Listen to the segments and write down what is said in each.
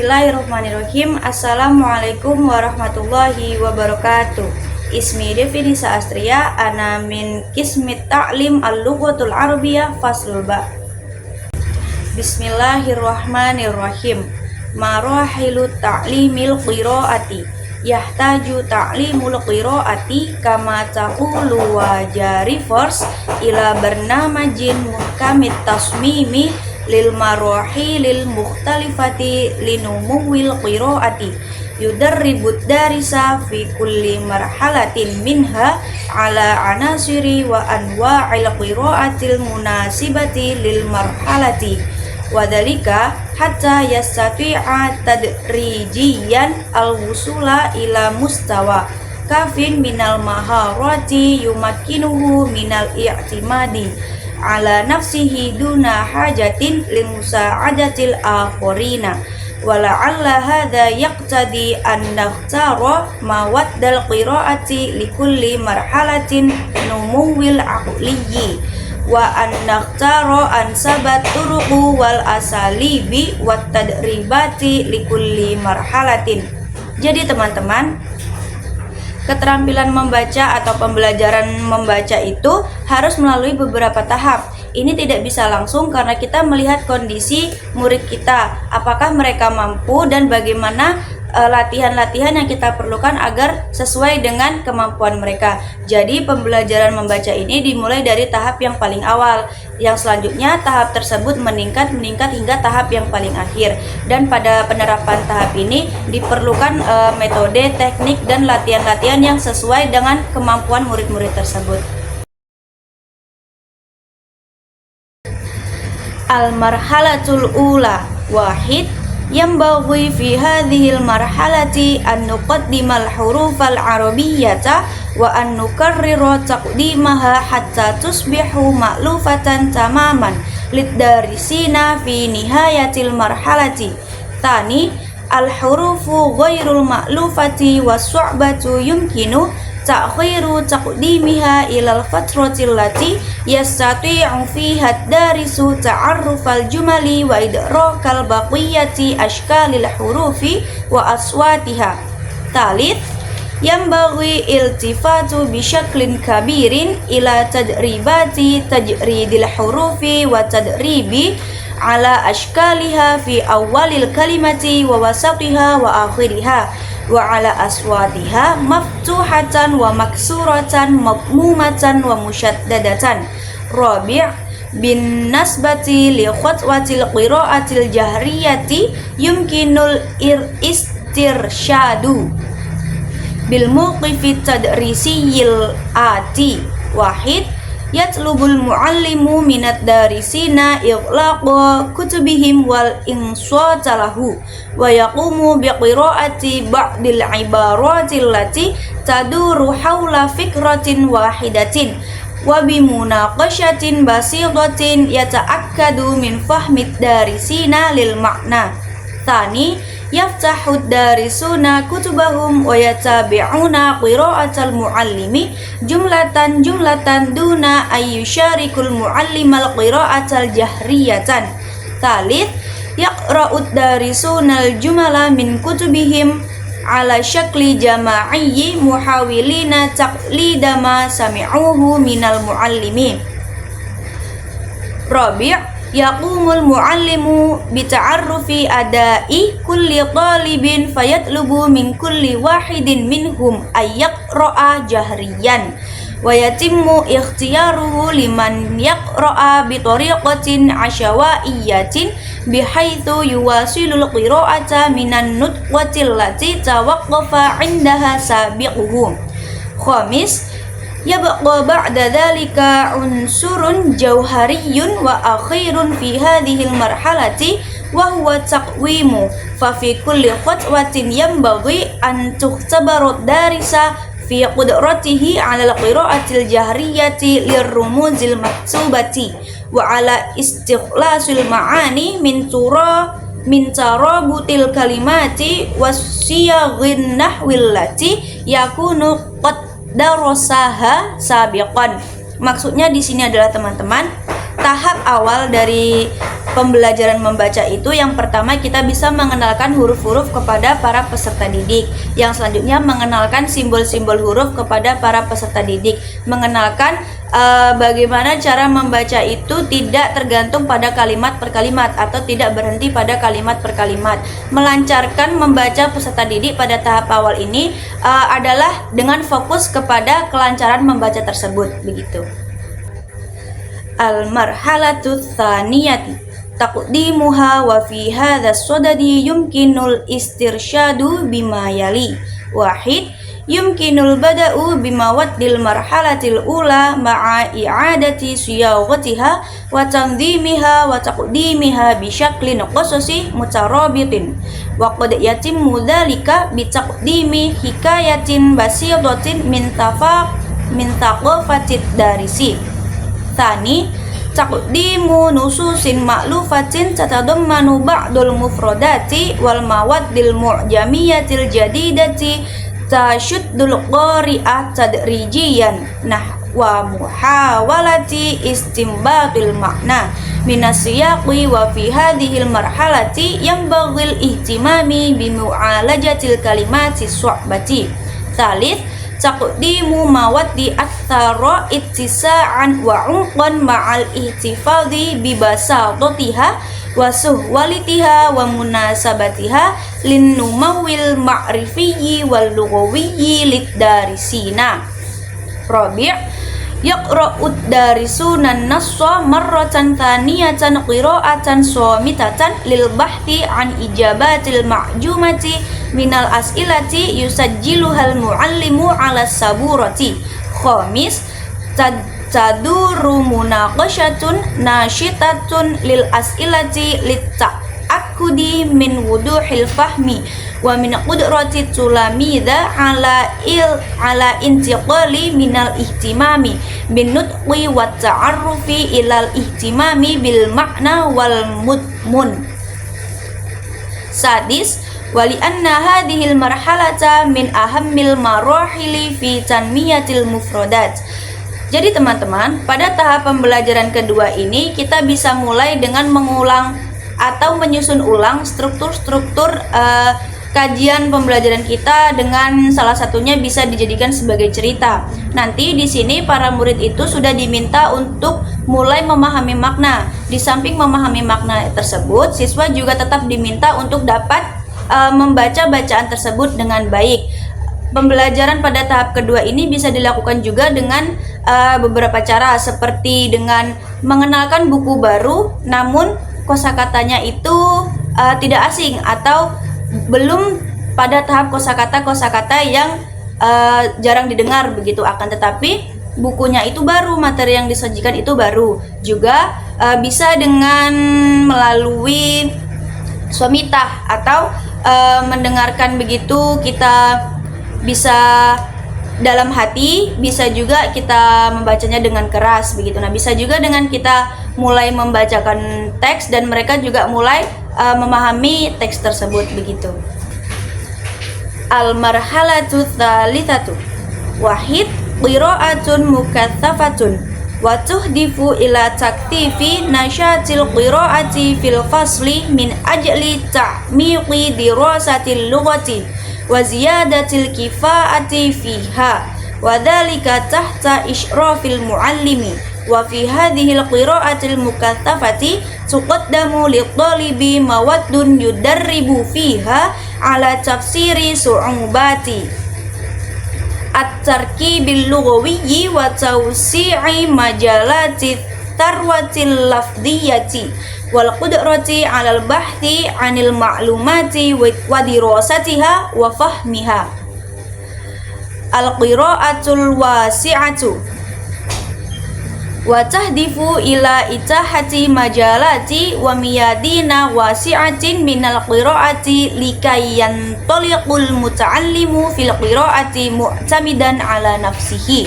Bismillahirrahmanirrahim. Assalamualaikum warahmatullahi wabarakatuh. Ismi definisi Astria, ana min Qismit Ta'lim Al-Lughatul Arabiyyah Faslul Ba. Bismillahirrahmanirrahim. Marahilut ta'limil qiraati. Yahtaju ta'limul qiraati kama taqulu wa jari force ila barnamajin muhkamit tasmimi lil marahilil mukhtalifati linumuwil qiraati yudarribud darisa fi kulli marhalatin minha ala anasiri wa anwa'il qiraatil munasibati lil marhalati wadhalika hatta yastati'a tadrijiyan al-wusula ila mustawa kafin minal maharati yumakkinuhu minal i'timadi ala nafsihi duna hajatin limusa'adatil akhirina wala'alla hadha yaqtadi an nakhtara mawaddal qiraati likulli marhalatin numuwil aqliyyi wa an nakhtara an sabat turuqu wal asalibi wat tadribati likulli marhalatin. Jadi teman-teman, keterampilan membaca atau pembelajaran membaca itu harus melalui beberapa tahap. Ini tidak bisa langsung karena kita melihat kondisi murid kita, apakah mereka mampu dan bagaimana latihan-latihan yang kita perlukan agar sesuai dengan kemampuan mereka. Jadi pembelajaran membaca ini dimulai dari tahap yang paling awal. Yang selanjutnya tahap tersebut meningkat hingga tahap yang paling akhir. Dan pada penerapan tahap ini diperlukan metode, teknik, dan latihan-latihan yang sesuai dengan kemampuan murid-murid tersebut. Al-marhalatul ula wahid yanbaghi fi hadhil marhalati an nuqaddimal hurufal arabiyyata wa an nukarrira taqdimaha hatta tusbihu ma'lufatan tamaman liddarisina fi nihayatil marhalati. Tani al-hurufu ghairul ma'lufati was-su'batu yumkinu ta'khiru taqdimiha ilal fatratil lati yastati'u fiha ad-darisu ta'arrufal jumali wa idrakal baqiyati ashkalil hurufi wa aswatiha. Talith yanbaghi iltifatu bishaklin kabirin ila tadribati tajridil hurufi wa tadribi ala ashkaliha fi awalil kalimati wa wasatiha wa akhiriha wa ala aswatiha maftuhatan wa maksuratan mabmumatan wa musyaddadatan. Rabi' bin nasbati li khutwatil qiraatil jahriyati yumkinul istirsyadu bil muqifit tadrisiyil ati. Wahid yatlubul muallimu minad darisina ighlaqa kutubihim wal insata lahu wa yaqumu biqiraati ba'dil ibaratil lati taduru hawla fikratin wahidatin wa bimunaqashatin basidatin yata'akkadu min fahmid darisina lil ma'na. Tani yaftahud darisuna kutubahum wa yatabi'una qira'atal muallimi jumlatan duna ayyusharikul muallimal qira'atal jahriyatan. Talith yaqra'ud darisunal jumala min kutubihim ala syakli jama'iyyi muhawilina taqlida ma sami'uhu minal muallimi. Rabi' yaqumul muallimu bita'arrufi adai kulli talibin fayatlubu min kulli wahidin minhum ayyaqra'a jahriyan wa yatimmu ikhtiyaruhu liman yaqra'a bitariqatin ashawaiyatin bihaitsu yuwasilul qira'ata minan nutqatil lati tawaqqafa 'indaha sabiquhu. Khamis yabqa ba'da dhalika unsurun jauhariyun wa akhirun fi hadhil marhalati wa huwa taqwimu fa fi kulli khatwatin yanbaghi an tukhtabaru darisa fi qudratihi 'ala al-qira'atil jahriyati lirrumuzil maktubati wa 'ala istikhlasil ma'ani min tarabutil kalimati wasiyaghin nahwil lati yakunu qad darasaha sabiqan. Maksudnya di sini adalah teman-teman, tahap awal dari pembelajaran membaca itu yang pertama kita bisa mengenalkan huruf-huruf kepada para peserta didik. Yang selanjutnya mengenalkan simbol-simbol huruf kepada para peserta didik. Mengenalkan bagaimana cara membaca itu tidak tergantung pada kalimat per kalimat atau tidak berhenti pada kalimat per kalimat. Melancarkan membaca peserta didik pada tahap awal ini adalah dengan fokus kepada kelancaran membaca tersebut, begitu. Al-marhalatu tsaniyati taqdimuha wa fi hadha as-sadadi yumkinul istirsyadu bima yali. Wahid, yumkinul bada'u bimawaddil marhalatil ula ma'a i'adati siyaghatiha wa tanzimiha wa taqdimiha bi syaklin qasasi mutarabitin wa qad yatimmu dzalika bi taqdimi hikayatin basitatin min thaqafatid darisi. Tsani, taqdimu nususin ma'lufatin tatadammanu ba'dul mufradati wal mawaddil mu'jamiyatil jadidati tashuddul qari'ah tadrijiyan wa muhawalati istimbatil makna minasiyaqi wa fi hadhil marhalati yanbaghil ihtimami bimu'alajatil kalimati su'bati. Tsalits, taqdimu mawaddi aktsara ittisa'an wa umqan ma'al ihtifadhi bi basatatiha wa suhwalitiha wa munasabatiha linnumawil ma'rifiyyi wal lughawiyyi liddarisina. Rabi', yaqra'ud darisunan nassa marratan thaniyatan qira'atan shamitatan lil bahthi an ijabatil ma'jumati minal as'ilati yusajjiluhal muallimu ala saburati. Khamis, taduru munaqashatun nashitatun lil as'ilati litta'akkudi min wuduhil fahmi wa min qudrati tulamida ala intiqali minal ihtimami bin nutqi wa ta'arrufi ilal ihtimami bil makna wal mudmun. Sadis, wali anna hadhil marhalata min ahammil marahili fi tanmiyatil mufradat. Jadi teman-teman, pada tahap pembelajaran kedua ini kita bisa mulai dengan mengulang atau menyusun ulang struktur-struktur kajian pembelajaran kita, dengan salah satunya bisa dijadikan sebagai cerita. Nanti di sini para murid itu sudah diminta untuk mulai memahami makna. Di samping memahami makna tersebut, siswa juga tetap diminta untuk dapat membaca bacaan tersebut dengan baik. Pembelajaran pada tahap kedua ini bisa dilakukan juga dengan beberapa cara, seperti dengan mengenalkan buku baru namun kosakatanya itu tidak asing atau belum pada tahap kosakata yang jarang didengar begitu, akan tetapi bukunya itu baru, materi yang disajikan itu baru. Juga bisa dengan melalui swamitah atau mendengarkan begitu, kita bisa dalam hati, bisa juga kita membacanya dengan keras begitu. Nah, bisa juga dengan kita mulai membacakan teks dan mereka juga mulai memahami teks tersebut begitu. Al-marhalatu tsalitsatu. Wahid, qira'atun mukatsafatun wa tuhdifu ila taktifi nasyatil qira'ati fil fasli min ajli ta'miqi dirasatil lughati wa ziyadatil kifa'ati fiha wa dzalika tahta isyrafil muallimi. Wa fi hadhil qira'atil mukatsafati tuqaddamu lidhalibi mawaddun yudarribu fiha ala tafsiri su'ubati at-tarkibil lughawiyyi wa tawsi'i majalati tarwatil lafdhiyati wal qudrati 'alal bahthi 'anil ma'lumati wa dirasatiha wa fahmiha. Al-qira'atul wasi'atu wa tahdifu ila itahati majalati wa miyadina wasi'atin minal qira'ati likayyan taliqul muta'allimu fil qira'ati mu'tamidan ala nafsihi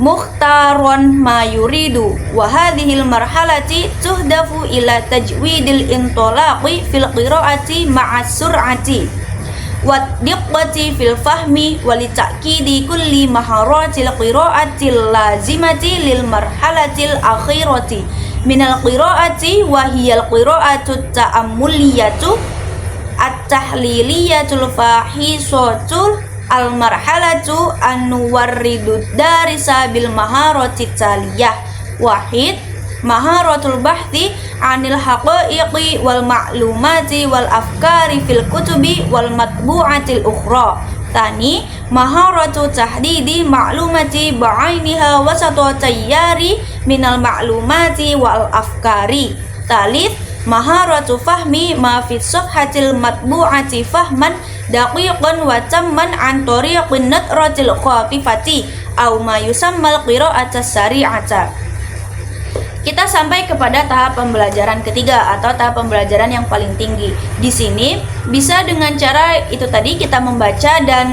mukhtaron ma yuridu. Wa hadhil marhalati tuhdafu ila tajwidil intalaqi fil qira'ati ma'a sur'ati wa diqqati fil fahmi wa li ta'kidi kulli maharatil qira'atil lazimati lil marhalatil akhirati minal qiraati wa hiyal qiraatu ta'ammuliyatu at-tahliliyatul fahisatul al-marhalatu an-nuwarridu darisa bil maharati taliyah. Wahid, maharatul bahthi anil haqaiqi wal ma'lumati wal afkari fil kutubi wal matbu'atil ukhra. Tani, maharatu tahdidi ma'lumati ba'ainiha wasata tayyari minal ma'lumati wal afkari. Talith, maharatu fahmi ma fi safhatil matbu'ati fahman daqiqan wa tamman an tariqin natratil khatifati aw ma yusammal qira'ata sari'ata. Kita sampai kepada tahap pembelajaran ketiga atau tahap pembelajaran yang paling tinggi. Di sini bisa dengan cara itu tadi kita membaca dan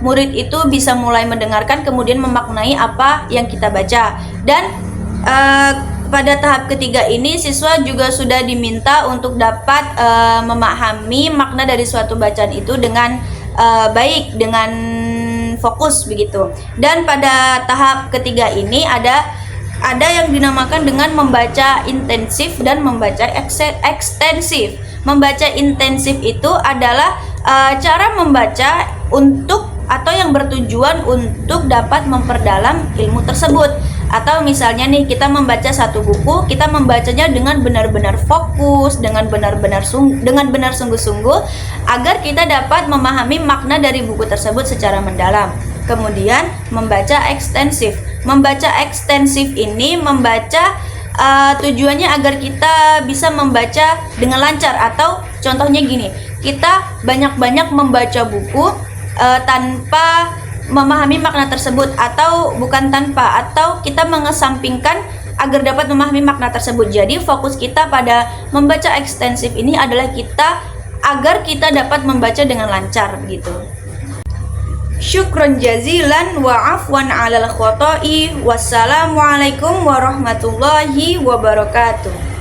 murid itu bisa mulai mendengarkan kemudian memaknai apa yang kita baca. Dan pada tahap ketiga ini siswa juga sudah diminta untuk dapat memahami makna dari suatu bacaan itu dengan baik, dengan fokus begitu. Dan pada tahap ketiga ini ada yang dinamakan dengan membaca intensif dan membaca ekstensif. Membaca intensif itu adalah cara membaca untuk atau yang bertujuan untuk dapat memperdalam ilmu tersebut. Atau misalnya nih kita membaca satu buku, kita membacanya dengan benar-benar fokus, dengan benar sungguh-sungguh agar kita dapat memahami makna dari buku tersebut secara mendalam. Kemudian membaca ekstensif. Membaca ekstensif ini membaca tujuannya agar kita bisa membaca dengan lancar, atau contohnya gini, kita banyak-banyak membaca buku tanpa memahami makna tersebut, atau bukan tanpa, atau kita mengesampingkan agar dapat memahami makna tersebut. Jadi fokus kita pada membaca ekstensif ini adalah agar kita dapat membaca dengan lancar gitu. Syukron jazilan wa afwan 'alal khoto'i. Wassalamualaikum warahmatullahi wabarakatuh.